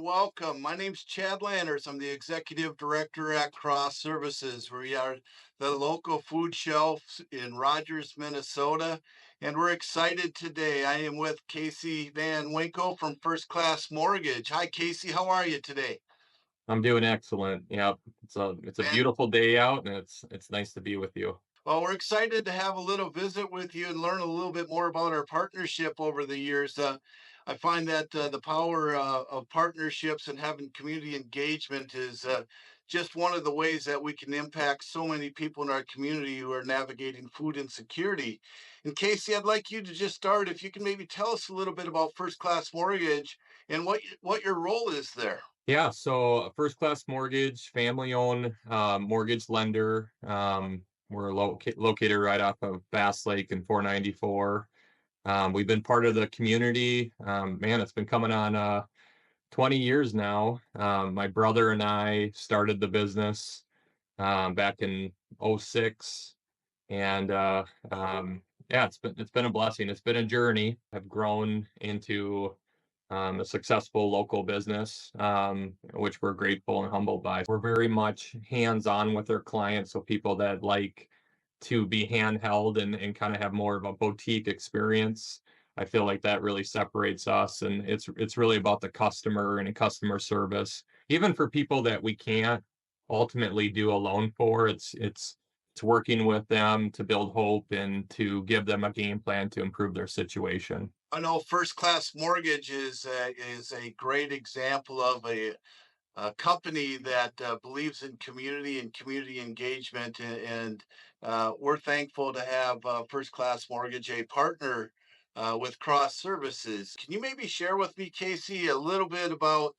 welcome. My name's Chad Landers. I'm the executive director at Cross Services. We are the local food shelf in Rogers, Minnesota, and we're excited today. I am with Casey Van Winkle from First Class Mortgage. Hi, Casey. How are you today? I'm doing excellent. Yep. It's a Fan- beautiful day out and it's nice to be with you. Well, we're excited to have a little visit with you and learn a little bit more about our partnership over the years. I find that the power of partnerships and having community engagement is just one of the ways that we can impact so many people in our community who are navigating food insecurity. And Casey, I'd like you to just start. If you can maybe tell us a little bit about First Class Mortgage and what your role is there. Yeah, so First Class Mortgage, family owned mortgage lender. We're located right off of Bass Lake and 494. We've been part of the community. Man, it's been coming on 20 years now. My brother and I started the business back in '06. And yeah, it's been a blessing. It's been a journey. I've grown into a successful local business, which we're grateful and humbled by. We're very much hands-on with our clients, so people that like to be handheld and kind of have more of a boutique experience. I feel like that really separates us, and it's really about the customer and customer service. Even for people that we can't ultimately do a loan for, it's working with them to build hope and to give them a game plan to improve their situation. I know First Class Mortgage is a great example of a company that believes in community and community engagement, and we're thankful to have First Class Mortgage a partner with Cross Services. Can you maybe share with me, Casey, a little bit about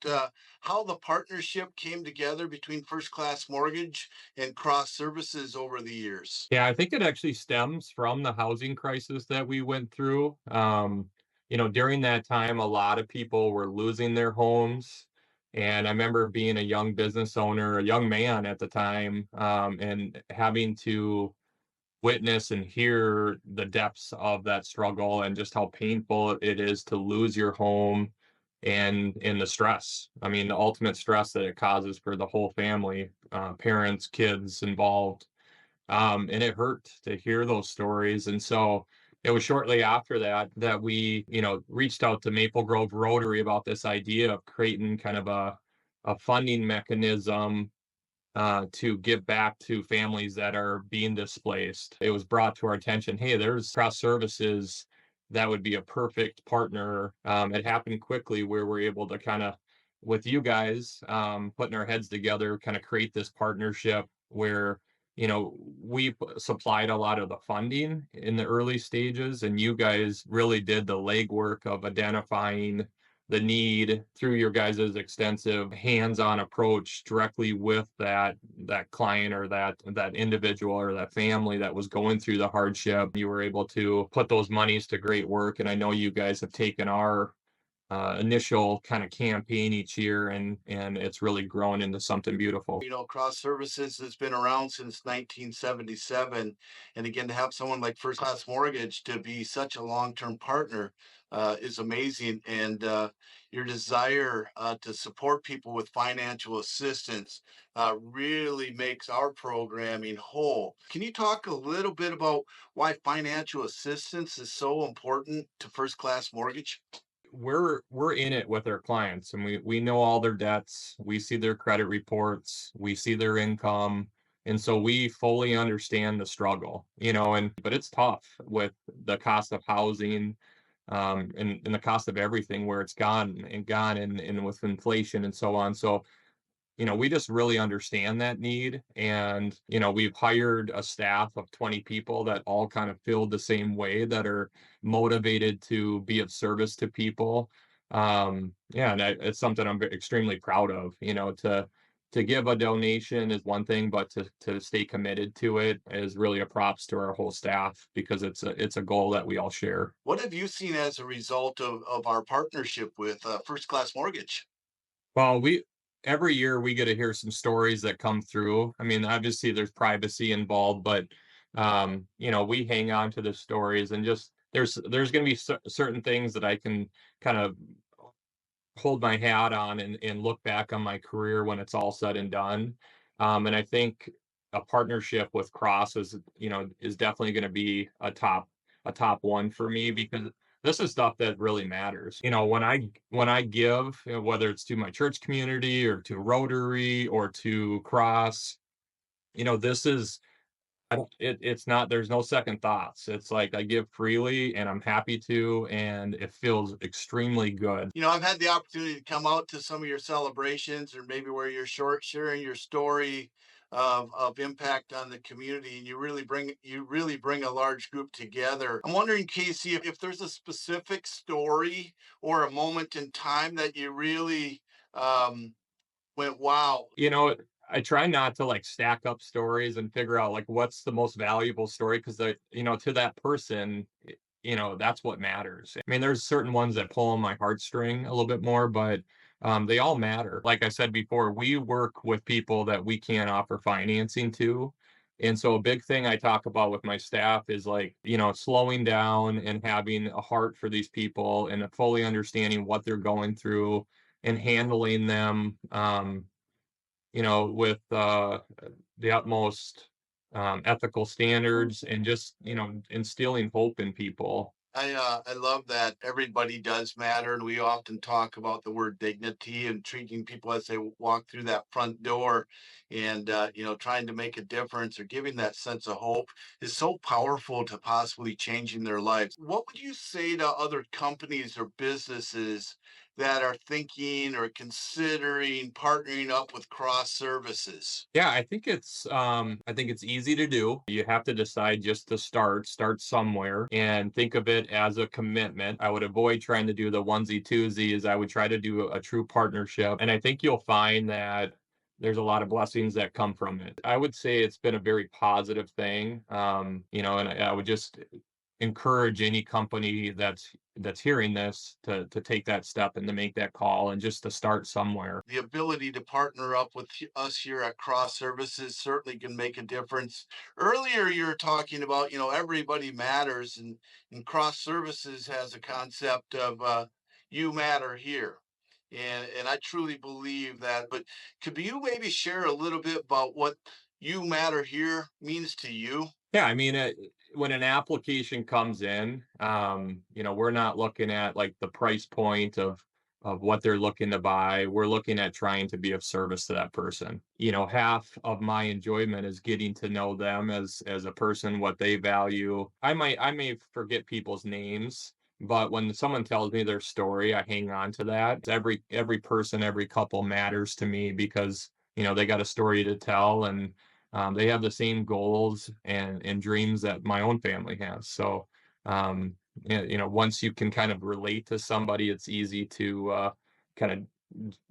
how the partnership came together between First Class Mortgage and Cross Services over the years? Yeah, I think it actually stems from the housing crisis that we went through. During that time, a lot of people were losing their homes. And I remember being a young business owner, a young man at the time, and having to witness and hear the depths of that struggle and just how painful it is to lose your home and in the stress. I mean, the ultimate stress that it causes for the whole family, parents, kids involved. And it hurt to hear those stories. And so it was shortly after that we, reached out to Maple Grove Rotary about this idea of creating kind of a funding mechanism to give back to families that are being displaced. It was brought to our attention, hey, there's cross services that would be a perfect partner. It happened quickly where we're able to kind of, with you guys, putting our heads together, kind of create this partnership where we supplied a lot of the funding in the early stages, and you guys really did the legwork of identifying the need through your guys' extensive hands-on approach directly with that client or that individual or that family that was going through the hardship. You were able to put those monies to great work, and I know you guys have taken our initial kind of campaign each year, and it's really grown into something beautiful. You know, Cross Services has been around since 1977. And again, to have someone like First Class Mortgage to be such a long-term partner is amazing. And your desire to support people with financial assistance really makes our programming whole. Can you talk a little bit about why financial assistance is so important to First Class Mortgage? We're in it with our clients, and we know all their debts, we see their credit reports, we see their income, and so we fully understand the struggle, and but it's tough with the cost of housing, and the cost of everything where it's gone and with inflation and so on. So we just really understand that need. And, we've hired a staff of 20 people that all kind of feel the same way, that are motivated to be of service to people. Yeah, and it's something I'm extremely proud of, to give a donation is one thing, but to stay committed to it is really a props to our whole staff, because it's a goal that we all share. What have you seen as a result of our partnership with First Class Mortgage? Well, we every year we get to hear some stories that come through. I mean, obviously there's privacy involved, but we hang on to the stories, and just there's going to be certain things that I can kind of hold my hat on and look back on my career when it's all said and done. And I think a partnership with Cross is, is definitely going to be a top one for me because this is stuff that really matters. When I give, whether it's to my church community or to Rotary or to Cross, this is I don't it's not there's no second thoughts. It's like I give freely and I'm happy to, and it feels extremely good. I've had the opportunity to come out to some of your celebrations or maybe where you're sharing your story of impact on the community, and you really bring a large group together. I'm wondering, Casey, if there's a specific story or a moment in time that you really um, went, wow. You know, I try not to like stack up stories and figure out like what's the most valuable story because to that person, that's what matters. I mean, there's certain ones that pull on my heartstring a little bit more, but they all matter. Like I said before, we work with people that we can't offer financing to. And so a big thing I talk about with my staff is like, slowing down and having a heart for these people and fully understanding what they're going through and handling them with the utmost ethical standards and just, instilling hope in people. I love that everybody does matter, and we often talk about the word dignity and treating people as they walk through that front door, and trying to make a difference or giving that sense of hope is so powerful to possibly changing their lives. What would you say to other companies or businesses that are thinking or considering partnering up with Cross Services? Yeah, I think it's easy to do. You have to decide just to start somewhere and think of it as a commitment. I would avoid trying to do the onesie twosies. I would try to do a true partnership. And I think you'll find that there's a lot of blessings that come from it. I would say it's been a very positive thing. And I would just encourage any company that's hearing this to take that step and to make that call and just to start somewhere. The ability to partner up with us here at Cross Services certainly can make a difference. Earlier, you were talking about, everybody matters, and Cross Services has a concept of you matter here. And I truly believe that. But could you maybe share a little bit about what you matter here means to you? Yeah, I mean, when an application comes in, we're not looking at like the price point of what they're looking to buy. We're looking at trying to be of service to that person. Half of my enjoyment is getting to know them as a person, what they value. I may forget people's names, but when someone tells me their story, I hang on to that. Every person, every couple matters to me because they got a story to tell and they have the same goals and dreams that my own family has. So, once you can kind of relate to somebody, it's easy to kind of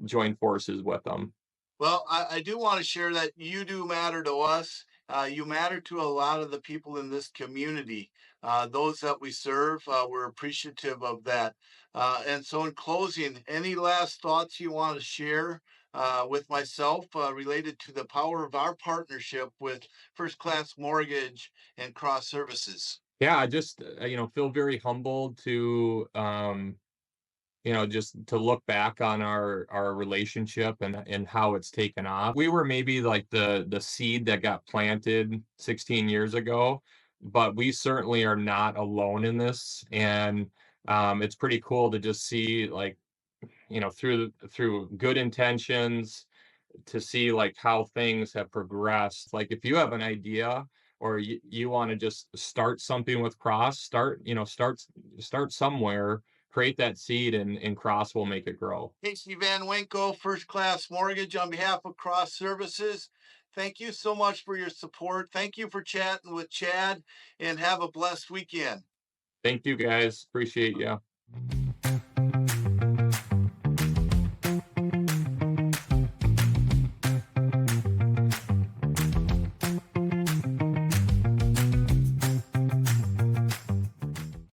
join forces with them. Well, I do want to share that you do matter to us. You matter to a lot of the people in this community. Those that we serve, we're appreciative of that. And so, in closing, any last thoughts you want to share with myself related to the power of our partnership with First Class Mortgage and Cross Services? Yeah, I just feel very humbled to just to look back on our relationship and how it's taken off. We were maybe like the seed that got planted 16 years ago, but we certainly are not alone in this. And it's pretty cool to just see like, through good intentions to see like how things have progressed. Like if you have an idea or you want to just start something with Cross, start somewhere, create that seed and Cross will make it grow. Casey Van Winkle, First Class Mortgage, on behalf of Cross Services. Thank you so much for your support. Thank you for chatting with Chad, and have a blessed weekend. Thank you guys. Appreciate you.